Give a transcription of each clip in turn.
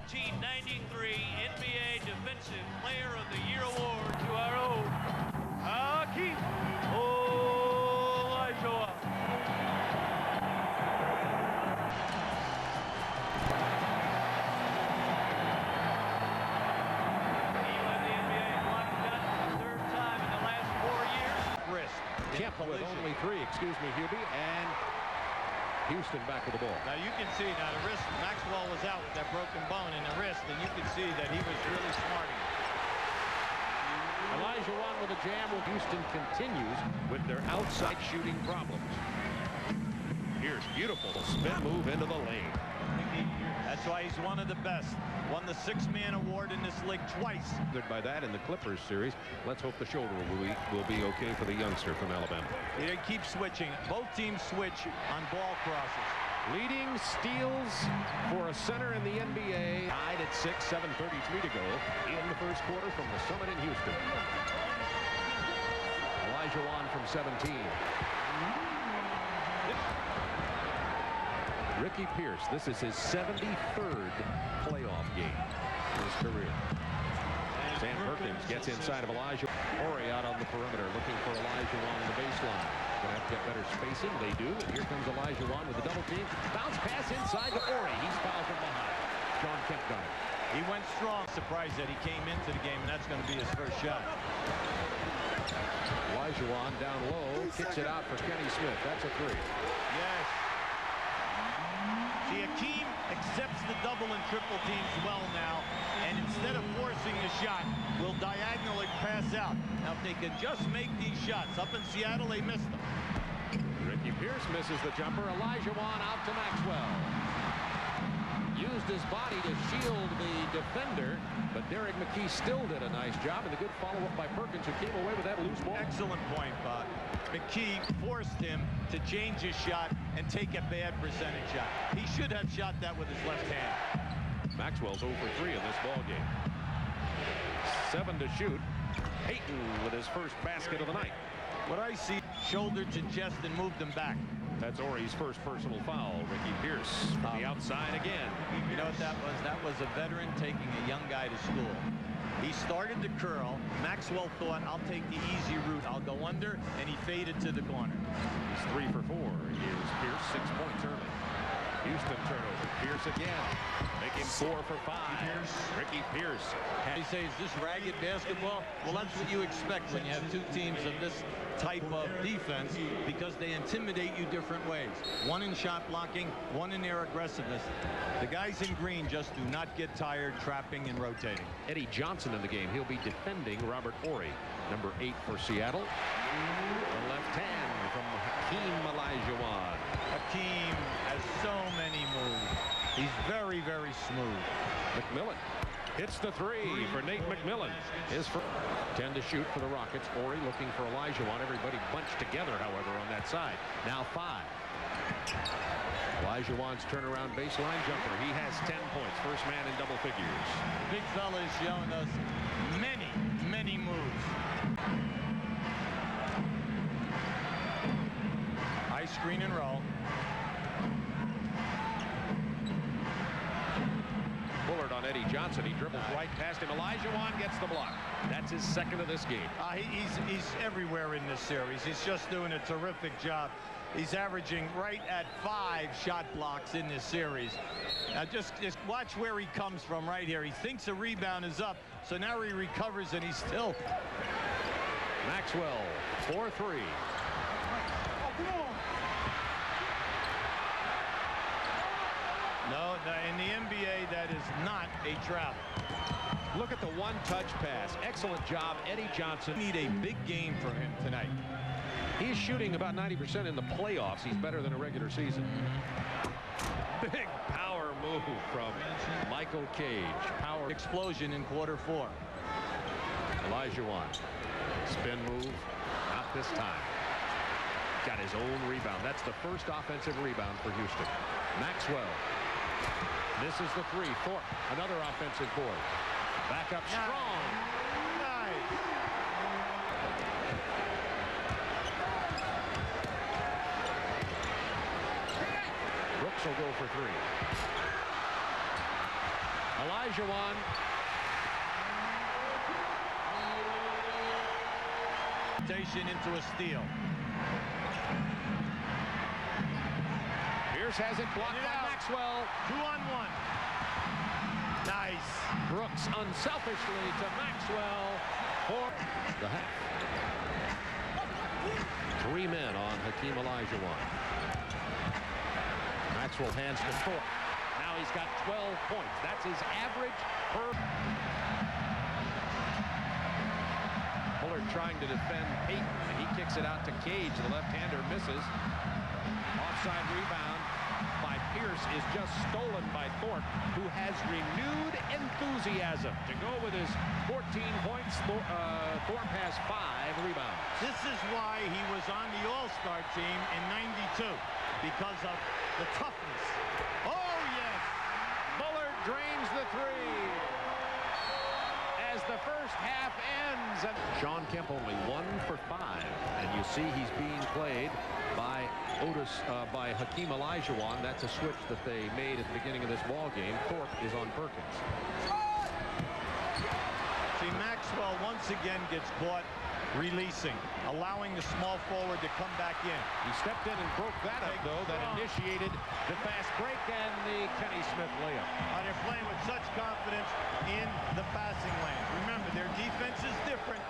1993 NBA Defensive Player of the Year award to our own Hakeem. Kemp with only 3, excuse me, Hubie, and Houston back with the ball. Now you can see now the wrist, Maxwell was out with that broken bone in the wrist, and you can see that he was really smarting. Olajuwon with a jam. Houston continues with their outside shooting problems. Here's beautiful spin move into the lane. That's why he's one of the best. Won the 6-man award in this league twice. By that in the Clippers series. Let's hope the shoulder will be okay for the youngster from Alabama. They keep switching. Both teams switch on ball crosses. Leading steals for a center in the NBA. Tied at 6, 7:33 to go in the first quarter from the Summit in Houston. Olajuwon from 17. Ricky Pierce, this is his 73rd playoff game in his career. Sam Perkins gets inside of Elijah. Horry out on the perimeter looking for Olajuwon on the baseline. Gonna have to get better spacing. They do. And here comes Olajuwon with the double team. Bounce pass inside to Horry. He's fouled from behind. Sean Kemp got it. He went strong. Surprised that he came into the game, and that's going to be his first shot. Olajuwon down low, kicks it out for Kenny Smith. That's a 3. Yes. See, Hakeem accepts the double and triple teams well now, and instead of forcing the shot, will diagonally pass out. Now, if they can just make these shots, up in Seattle, they missed them. Ricky Pierce misses the jumper. Olajuwon out to Maxwell. Used his body to shield the defender, but Derek McKee still did a nice job, and a good follow-up by Perkins, who came away with that loose ball. Excellent point, Bob. McKee forced him to change his shot and take a bad percentage shot. He should have shot that with his left hand. Maxwell's 0 for 3 in this ball game. 7 to shoot. Payton with his first basket of the night. What I see, shoulder to chest and moved him back. That's Horry's first personal foul. Ricky Pierce from the outside again. You know what that was? That was a veteran taking a young guy to school. He started to curl. Maxwell thought, I'll take the easy route. I'll go under, and he faded to the corner. He's 3 for 4. Here's Pierce, 6 points early. Houston turnover. Pierce again. Make him 4 for 5. Ricky Pierce. They say, is this ragged basketball? Well, that's what you expect when you have two teams of this type of defense, because they intimidate you different ways. One in shot blocking, one in their aggressiveness. The guys in green just do not get tired trapping and rotating. Eddie Johnson in the game. He'll be defending Robert Horry, number 8 for Seattle. The left hand from Hakeem Olajuwon. Hakeem has so many moves. He's very, very smooth. McMillan hits the 3 for Nate McMillan. His first 10 to shoot for the Rockets. Horry looking for Olajuwon. Everybody bunched together, however, on that side. Now 5. Olajuwon's turnaround baseline jumper. He has 10 points. First man in double figures. The big fella is showing us many, many moves. High screen and roll. Bullard on Eddie Johnson. He dribbles right past him. Olajuwon gets the block. That's his second of this game. He's everywhere in this series. He's just doing a terrific job. He's averaging right at 5 shot blocks in this series. Now just watch where he comes from right here. He thinks a rebound is up, so now he recovers and he's still. Maxwell, 4-3. No, in the NBA, that is not a travel. Look at the one-touch pass. Excellent job, Eddie Johnson. Need a big game for him tonight. He's shooting about 90% in the playoffs. He's better than a regular season. Big power move from Michael Cage. Power Explosion in quarter 4. Olajuwon. Spin move. Not this time. Got his own rebound. That's the first offensive rebound for Houston. Maxwell. Misses the 3. Thorpe. Another offensive board. Back up strong. Nice. Brooks will go for 3. Olajuwon. Into a steal. Pierce has it blocked by Maxwell. 2-on-1. Nice. Brooks unselfishly to Maxwell for the half. 3 men on Hakeem Olajuwon. Maxwell hands to Thorpe. Now he's got 12 points. That's his average per. Bullard trying to defend Payton, and he kicks it out to Cage. The left-hander misses. Offside rebound by Pierce is just stolen by Thorpe, who has renewed enthusiasm to go with his 14 points. Thorpe has 5 rebounds. This is why he was on the All-Star team in '92, because of the toughness. Oh, yes! Bullard drains the 3 as the first half ends. And Sean Kemp only 1 for 5, and you see he's being played by by Hakeem Olajuwon. That's a switch that they made at the beginning of this ball game. Thorpe is on Perkins. See, Maxwell once again gets caught releasing, allowing the small forward to come back in. He stepped in and broke that up, though. That initiated the fast break and the Kenny Smith layup. They're playing with such confidence in the passing lanes. Remember, their defense is different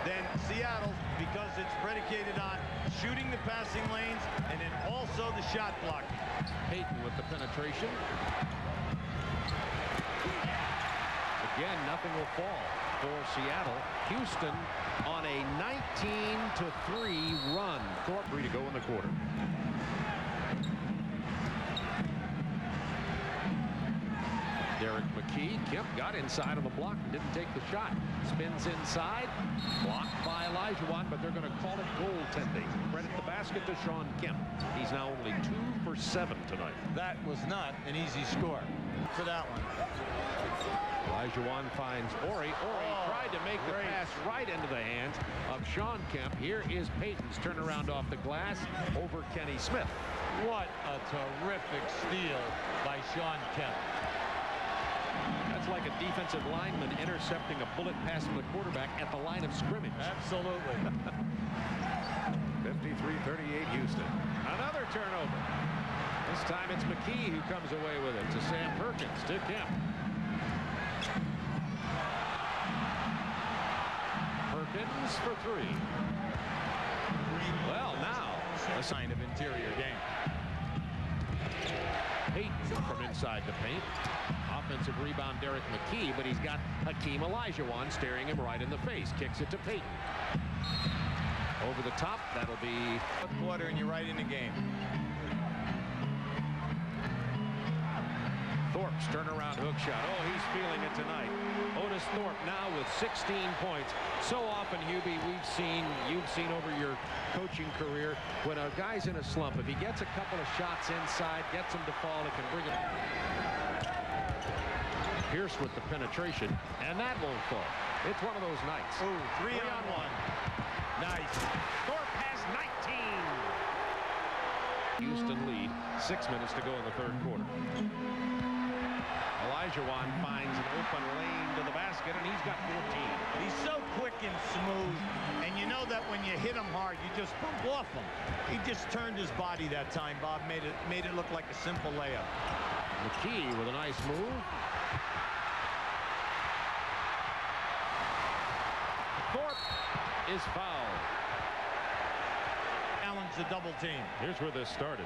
than Seattle's because it's predicated on shooting the passing lanes and then also the shot blocking. Payton with the penetration. Again, nothing will fall for Seattle. Houston on a 19-3 run. Thorpe free to go in the quarter. Derek McKee. Kemp got inside on the block and didn't take the shot. Spins inside. Blocked by Olajuwon, but they're going to call it goaltending. Credit the basket to Sean Kemp. He's now only 2 for 7 tonight. That was not an easy score for that one. Olajuwon finds Ori. Tried to make the pass right into the hands of Sean Kemp. Here is Payton's turnaround off the glass over Kenny Smith. What a terrific steal by Sean Kemp. That's like a defensive lineman intercepting a bullet pass from the quarterback at the line of scrimmage. Absolutely. 53-38 Houston. Another turnover. This time it's McKee who comes away with it to Sam Perkins to Kemp. Perkins for 3. Well, now A sign of interior game. Payton from inside the paint. Offensive rebound, Derek McKee, but he's got Hakeem Olajuwon staring him right in the face. Kicks it to Payton. Over the top, that'll be a quarter, and you're right in the game. Thorpe's turnaround hook shot. Oh, he's feeling it tonight. Otis Thorpe now with 16 points. So often, Hubie, you've seen over your coaching career, when a guy's in a slump, if he gets a couple of shots inside, gets him to fall, it can bring it. Pierce with the penetration, and that won't fall. It's one of those nights. Ooh, 3-on-1. Nice. Thorpe has 19. Houston lead. 6 minutes to go in the third quarter. Olajuwon finds an open lane to the basket, and he's got 14. He's so quick and smooth, and you know that when you hit him hard, you just bump off him. He just turned his body that time, Bob. Made it look like a simple layup. McKee with a nice move. Thorpe is fouled. Challenge the double team. Here's where this started.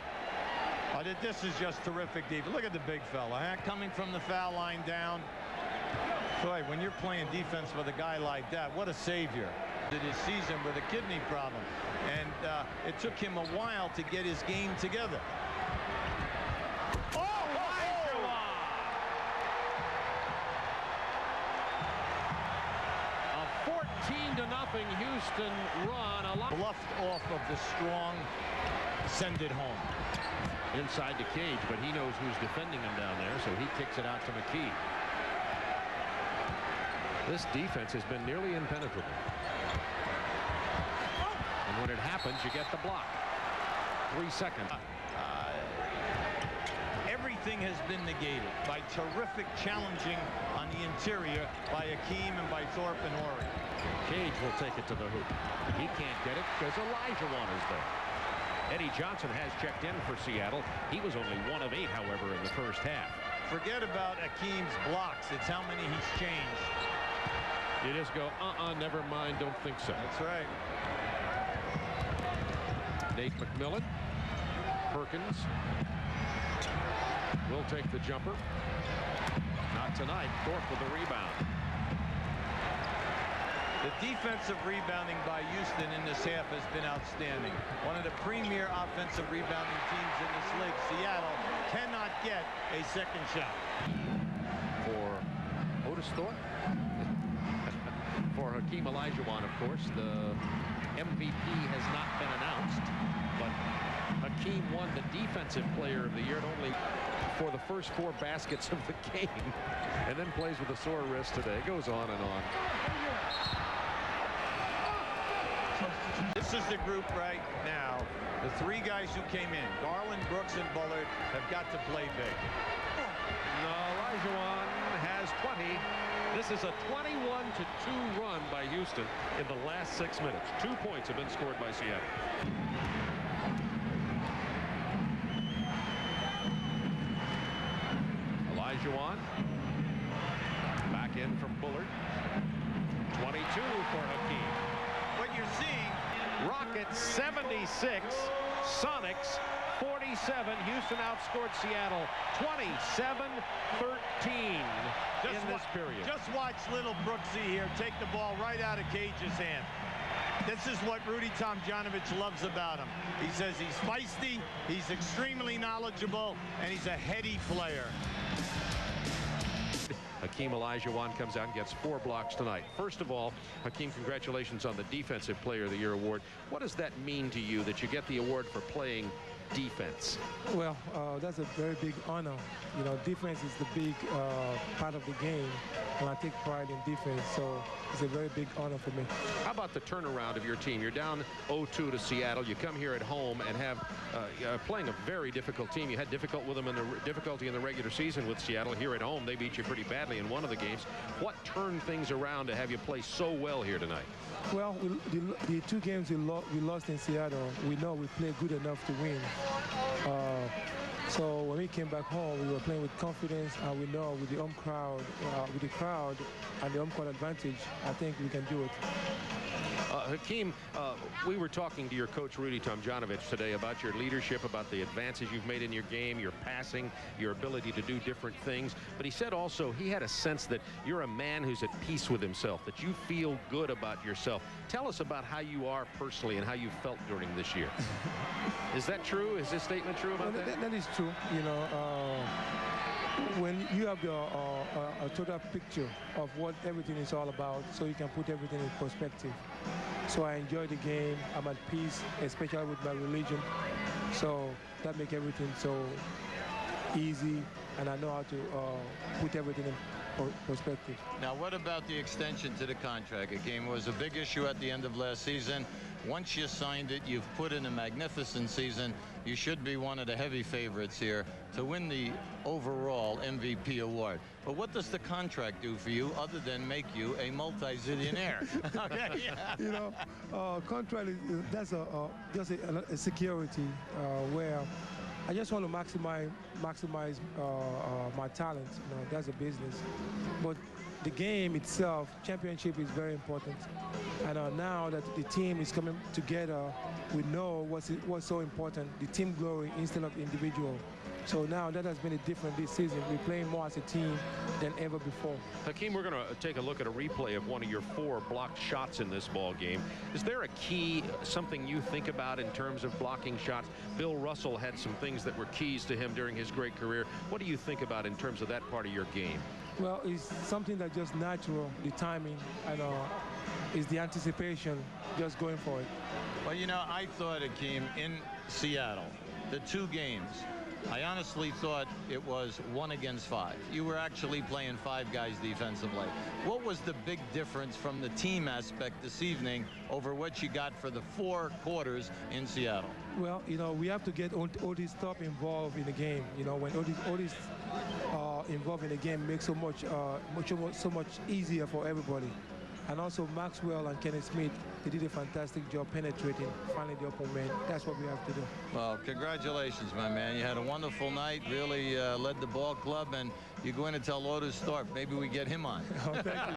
This is just terrific defense. Look at the big fella, huh? Coming from the foul line down. Boy, when you're playing defense with a guy like that, what a savior. Did his season with a kidney problem, and it took him a while to get his game together. A 14-0 Houston run. Bluffed off of the strong, send it home. Inside the cage, but he knows who's defending him down there, so he kicks it out to McKee. This defense has been nearly impenetrable. And when it happens, you get the block. 3 seconds. Every everything has been negated by terrific challenging on the interior by Hakeem and by Thorpe and Horry. Cage will take it to the hoop. He can't get it because Olajuwon is there. Eddie Johnson has checked in for Seattle. He was only 1 of 8, however, in the first half. Forget about Hakeem's blocks. It's how many he's changed. You just go, never mind, don't think so. That's right. Nate McMillan. Perkins will take the jumper. Not tonight. Thorpe with the rebound. The defensive rebounding by Houston in this half has been outstanding. One of the premier offensive rebounding teams in this league. Seattle cannot get a second shot. For Otis Thorpe. For Hakeem Olajuwon, of course, the MVP has not been announced, but Hakeem won the Defensive Player of the Year, and only for the first 4 baskets of the game, and then plays with a sore wrist today. It goes on and on. This is the group right now. The 3 guys who came in, Garland, Brooks, and Bullard, have got to play big. No, Olajuwon has 20. This is a 21-2 run by Houston in the last 6 minutes. 2 points have been scored by Seattle. Olajuwon back in from Bullard. 22 for Hakeem. What you're seeing, Rockets 76, Sonics 47. Houston outscored Seattle 27-13 in this period. Just watch little Brooksy here take the ball right out of Cage's hand. This is what Rudy Tomjanovich loves about him. He says he's feisty, he's extremely knowledgeable, and he's a heady player. Hakeem Olajuwon comes out and gets 4 blocks tonight. First of all, Hakeem, congratulations on the Defensive Player of the Year award. What does that mean to you that you get the award for playing defense? Well, that's a very big honor. You know, defense is the big part of the game, and I take pride in defense, so it's a very big honor for me. How about the turnaround of your team? You're down 0-2 to Seattle. You come here at home and have playing a very difficult team. You had difficult with them in the difficulty in the regular season with Seattle. Here at home, they beat you pretty badly in one of the games. What turned things around to have you play so well here tonight? Well, the 2 games we lost in Seattle, we know we played good enough to win. So when we came back home, we were playing with confidence, and we know with the home crowd, with the crowd and the home court advantage, I think we can do it. Hakeem, we were talking to your coach, Rudy Tomjanovich, today about your leadership, about the advances you've made in your game, your passing, your ability to do different things. But he said also he had a sense that you're a man who's at peace with himself, that you feel good about yourself. Tell us about how you are personally and how you felt during this year. Is that true? Is this statement true about that? That is true. You know, when you have a total picture of what everything is all about, so you can put everything in perspective. So I enjoy the game. I'm at peace, especially with my religion. So that makes everything so easy, and I know how to put everything in perspective. Now, what about the extension to the contract? It was a big issue at the end of last season. Once you signed it, you've put in a magnificent season. You should be one of the heavy favorites here to win the overall MVP award. But what does the contract do for you other than make you a multi-zillionaire? Okay, yeah. You know, contract, that's just a security where I just want to maximize my talent. You know, that's a business. But the game itself, championship, is very important. And now that the team is coming together, we know what's so important, the team glory instead of individual. So now that has been a different this season. We're playing more as a team than ever before. Hakeem, we're going to take a look at a replay of one of your 4 blocked shots in this ball game. Is there a key, something you think about in terms of blocking shots? Bill Russell had some things that were keys to him during his great career. What do you think about in terms of that part of your game? Well, it's something that's just natural, the timing, and it's the anticipation, just going for it. Well, you know, I thought, Hakeem, in Seattle, the 2 games, I honestly thought it was 1 against 5. You were actually playing 5 guys defensively. What was the big difference from the team aspect this evening over what you got for the 4 quarters in Seattle? Well, you know, we have to get all this stuff involved in the game. You know, when all this involved in the game makes so much easier for everybody. And also Maxwell and Kenneth Smith, they did a fantastic job penetrating, finding the open man. That's what we have to do. Well, congratulations, my man. You had a wonderful night, really led the ball club, and you're going to tell Otis Thorpe. Maybe we get him on. Oh, thank you.